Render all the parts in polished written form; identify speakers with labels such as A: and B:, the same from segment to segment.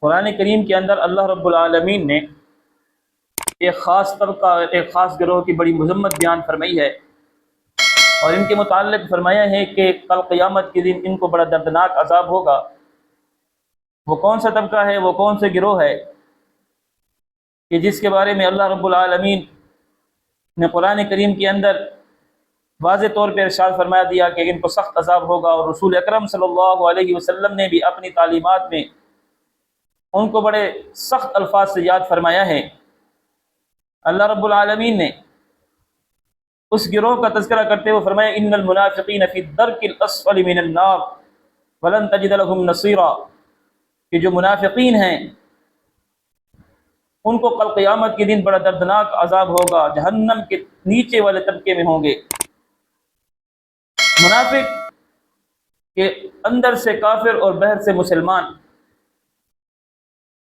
A: قرآن کریم کے اندر اللہ رب العالمین نے ایک خاص طبقہ، ایک خاص گروہ کی بڑی مذمت بیان فرمائی ہے، اور ان کے متعلق فرمایا ہے کہ کل قیامت کے دن ان کو بڑا دردناک عذاب ہوگا۔ وہ کون سا طبقہ ہے، وہ کون سے گروہ ہے کہ جس کے بارے میں اللہ رب العالمین نے قرآن کریم کے اندر واضح طور پہ ارشاد فرمایا دیا کہ ان کو سخت عذاب ہوگا، اور رسول اکرم صلی اللہ علیہ وسلم نے بھی اپنی تعلیمات میں ان کو بڑے سخت الفاظ سے یاد فرمایا ہے۔ اللہ رب العالمین نے اس گروہ کا تذکرہ کرتے ہوئے فرمایا ان المنافقین فی الدرک الاسفل من النار ولن تجد لهم نصیرا، کہ جو منافقین ہیں ان کو کل قیامت کے دن بڑا دردناک عذاب ہوگا، جہنم کے نیچے والے طبقے میں ہوں گے۔ منافق کے اندر سے کافر اور باہر سے مسلمان،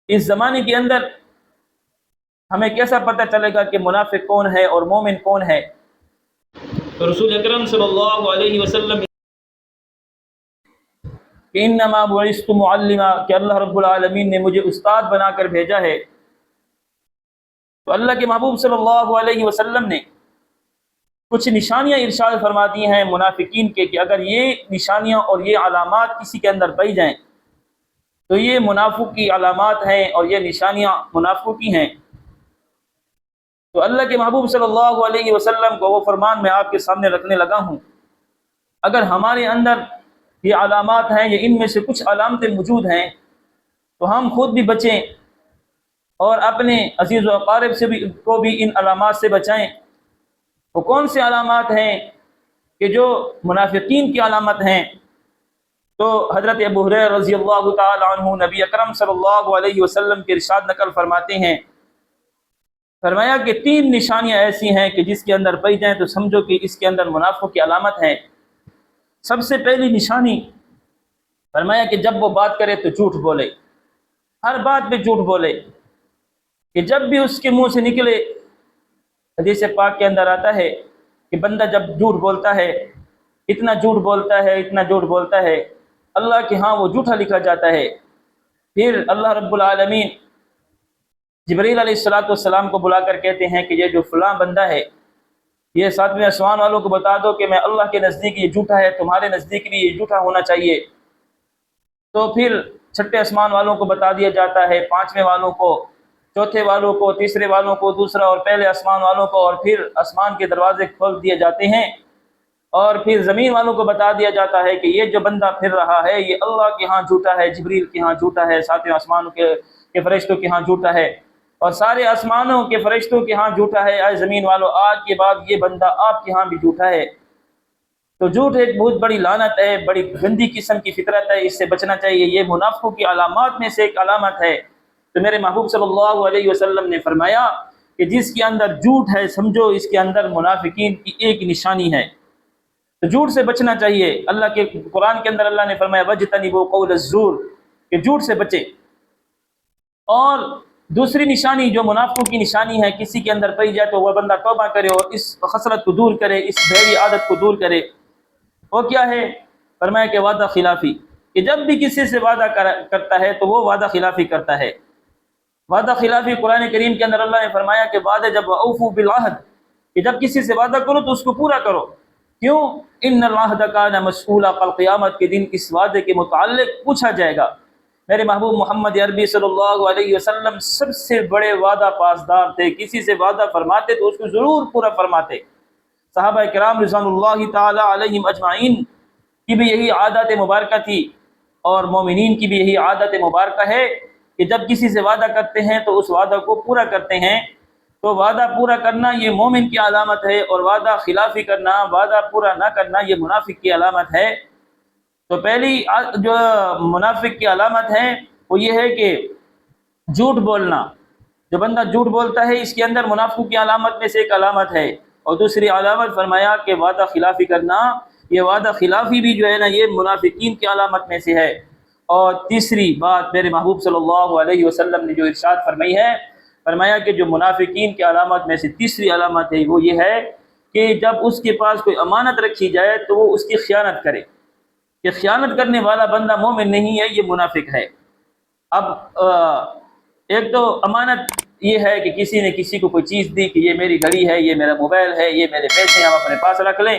A: اس زمانے کے اندر ہمیں کیسا پتہ چلے گا کہ منافق کون ہے اور مومن کون ہے؟ تو رسول اکرم صلی اللہ علیہ وسلم کہ انما بعثت معلما، کہ اللہ رب العالمین نے مجھے استاد بنا کر بھیجا ہے۔ تو اللہ کے محبوب صلی اللہ علیہ وسلم نے کچھ نشانیاں ارشاد فرما دی ہیں منافقین کے، کہ اگر یہ نشانیاں اور یہ علامات کسی کے اندر پائی جائیں تو یہ منافق کی علامات ہیں اور یہ نشانیاں منافق کی ہیں۔ تو اللہ کے محبوب صلی اللہ علیہ وسلم کو وہ فرمان میں آپ کے سامنے رکھنے لگا ہوں۔ اگر ہمارے اندر یہ علامات ہیں، یہ ان میں سے کچھ علامتیں موجود ہیں، تو ہم خود بھی بچیں اور اپنے عزیز و اقارب سے کو بھی ان علامات سے بچائیں۔ وہ کون سے علامات ہیں کہ جو منافقین کی علامت ہیں؟ تو حضرت ابو ہریرہ رضی اللہ تعالی عنہ نبی اکرم صلی اللہ علیہ وسلم کے ارشاد نقل فرماتے ہیں، فرمایا کہ 3 نشانیاں ایسی ہیں کہ جس کے اندر پائی جائیں تو سمجھو کہ اس کے اندر منافق کی علامت ہے۔ سب سے پہلی نشانی فرمایا کہ جب وہ بات کرے تو جھوٹ بولے، ہر بات پہ جھوٹ بولے، کہ جب بھی اس کے منہ سے نکلے، حدیث پاک کے اندر آتا ہے کہ بندہ جب جھوٹ بولتا ہے، اتنا جھوٹ بولتا ہے، اتنا جھوٹ بولتا ہے، اللہ کے ہاں وہ جھوٹا لکھا جاتا ہے۔ پھر اللہ رب العالمین جبریل علیہ السلام کو بلا کر کہتے ہیں کہ یہ جو فلاں بندہ ہے، یہ 7ویں آسمان والوں کو بتا دو کہ میں اللہ کے نزدیک یہ جھوٹا ہے، تمہارے نزدیک بھی یہ جھوٹا ہونا چاہیے۔ تو پھر 6 آسمان والوں کو بتا دیا جاتا ہے، 5ویں والوں کو، 4تھے والوں کو، 3سرے والوں کو دوسرا، اور پہلے آسمان والوں کو، اور پھر آسمان کے دروازے کھول دیے جاتے ہیں، اور پھر زمین والوں کو بتا دیا جاتا ہے کہ یہ جو بندہ پھر رہا ہے یہ اللہ کے ہاں جھوٹا ہے، جبریل کے ہاں جھوٹا ہے، 7ویں آسمانوں کے فرشتوں کے ہاں جھوٹا ہے، اور سارے آسمانوں کے فرشتوں کے ہاں جھوٹا ہے۔ اے زمین والوں، آج کے بعد یہ بندہ آپ کے ہاں بھی جھوٹا ہے۔ تو جھوٹ ایک بہت بڑی لعنت ہے، بڑی گندی قسم کی فطرت ہے، اس سے بچنا چاہیے۔ یہ منافقوں کی علامات میں سے ایک علامت ہے۔ تو میرے محبوب صلی اللہ علیہ وسلم نے فرمایا کہ جس کے اندر جھوٹ ہے سمجھو اس کے اندر منافقین کی ایک نشانی ہے۔ تو جھوٹ سے بچنا چاہیے۔ اللہ کے قرآن کے اندر اللہ نے فرمایا وَاجْتَنِبُوا قَوْلَ الزُّورِ، کہ جھوٹ سے بچے۔ اور دوسری نشانی جو منافقوں کی نشانی ہے، کسی کے اندر پائی جائے تو وہ بندہ توبہ کرے اور اس خصلت کو دور کرے، اس بھیڑی عادت کو دور کرے۔ وہ کیا ہے؟ فرمایا کہ وعدہ خلافی، کہ جب بھی کسی سے وعدہ کرتا ہے تو وہ وعدہ خلافی کرتا ہے۔ وعدہ خلافی قرآن کریم کے اندر اللہ نے فرمایا کہ وعدہ جب اوفوا بالعہد، کہ جب کسی سے وعدہ کرو تو اس کو پورا کرو۔ کیوں؟ ان العہد کان مسئولا، کل قیامت کے دن اس وعدے کے متعلق پوچھا جائے گا۔ میرے محبوب محمد عربی صلی اللہ علیہ وسلم سب سے بڑے وعدہ پاسدار تھے، کسی سے وعدہ فرماتے تو اس کو ضرور پورا فرماتے۔ صحابہ کرام رضوان اللہ تعالی علیہم اجمعین کی بھی یہی عادت مبارکہ تھی، اور مومنین کی بھی یہی عادت مبارکہ ہے کہ جب کسی سے وعدہ کرتے ہیں تو اس وعدہ کو پورا کرتے ہیں۔ تو وعدہ پورا کرنا یہ مومن کی علامت ہے، اور وعدہ خلافی کرنا، وعدہ پورا نہ کرنا، یہ منافق کی علامت ہے۔ تو پہلی جو منافق کی علامت ہے وہ یہ ہے کہ جھوٹ بولنا۔ جو بندہ جھوٹ بولتا ہے اس کے اندر منافقوں کی علامت میں سے ایک علامت ہے۔ اور دوسری علامت فرمایا کہ وعدہ خلافی کرنا، یہ وعدہ خلافی بھی جو ہے نا یہ منافقین کی علامت میں سے ہے۔ اور تیسری بات میرے محبوب صلی اللہ علیہ وسلم نے جو ارشاد فرمائی ہے، فرمایا کہ جو منافقین کی علامت میں سے تیسری علامت ہے وہ یہ ہے کہ جب اس کے پاس کوئی امانت رکھی جائے تو وہ اس کی خیانت کرے۔ کہ خیانت کرنے والا بندہ مومن نہیں ہے، یہ منافق ہے۔ اب ایک تو امانت یہ ہے کہ کسی نے کسی کو کوئی چیز دی کہ یہ میری گھڑی ہے، یہ میرا موبائل ہے، یہ میرے پیسے ہیں، ہم اپنے پاس رکھ لیں،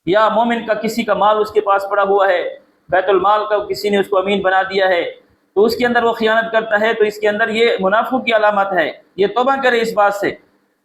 A: یا مومن کا کسی کا مال اس کے پاس پڑا ہوا ہے، بیت المال کا کسی نے اس کو امین بنا دیا ہے، تو اس کے اندر وہ خیانت کرتا ہے، تو اس کے اندر یہ منافق کی علامت ہے، یہ توبہ کرے اس بات سے۔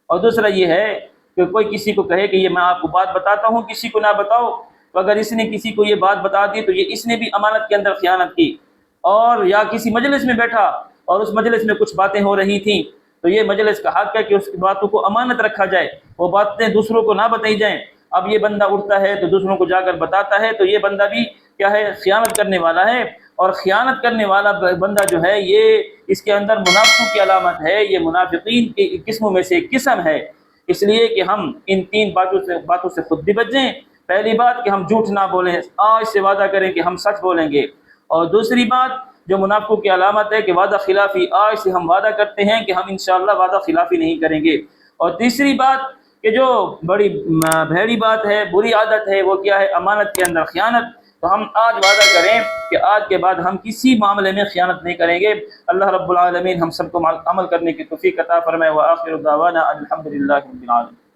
A: اور دوسرا یہ ہے کہ کوئی کسی کو کہے کہ یہ میں آپ کو بات بتاتا ہوں، کسی کو نہ بتاؤ، تو اگر اس نے کسی کو یہ بات بتا دی تو یہ اس نے بھی امانت کے اندر خیانت کی۔ اور یا کسی مجلس میں بیٹھا اور اس مجلس میں کچھ باتیں ہو رہی تھیں، تو یہ مجلس کا حق ہے کہ اس کی باتوں کو امانت رکھا جائے، وہ باتیں دوسروں کو نہ بتائی جائیں۔ اب یہ بندہ اٹھتا ہے تو دوسروں کو جا کر بتاتا ہے، تو یہ بندہ بھی کیا ہے؟ خیانت کرنے والا ہے۔ اور خیانت کرنے والا بندہ جو ہے یہ اس کے اندر منافقوں کی علامت ہے، یہ منافقین کی قسموں میں سے ایک قسم ہے۔ اس لیے کہ ہم ان تین باتوں سے خود بھی بچ جائیں۔ پہلی بات کہ ہم جھوٹ نہ بولیں، آج سے وعدہ کریں کہ ہم سچ بولیں گے۔ اور دوسری بات جو منافقوں کی علامت ہے کہ وعدہ خلافی، آج سے ہم وعدہ کرتے ہیں کہ ہم انشاءاللہ وعدہ خلافی نہیں کریں گے۔ اور تیسری بات کہ جو بڑی بھیڑی بات ہے، بری عادت ہے، وہ کیا ہے؟ امانت کے اندر خیانت۔ تو ہم آج وعدہ کریں کہ آج کے بعد ہم کسی معاملے میں خیانت نہیں کریں گے۔ اللہ رب العالمین ہم سب کو عمل کرنے کی توفیق عطا فرمائے۔ وآخر دعوانا الحمدللہ رب العالمین۔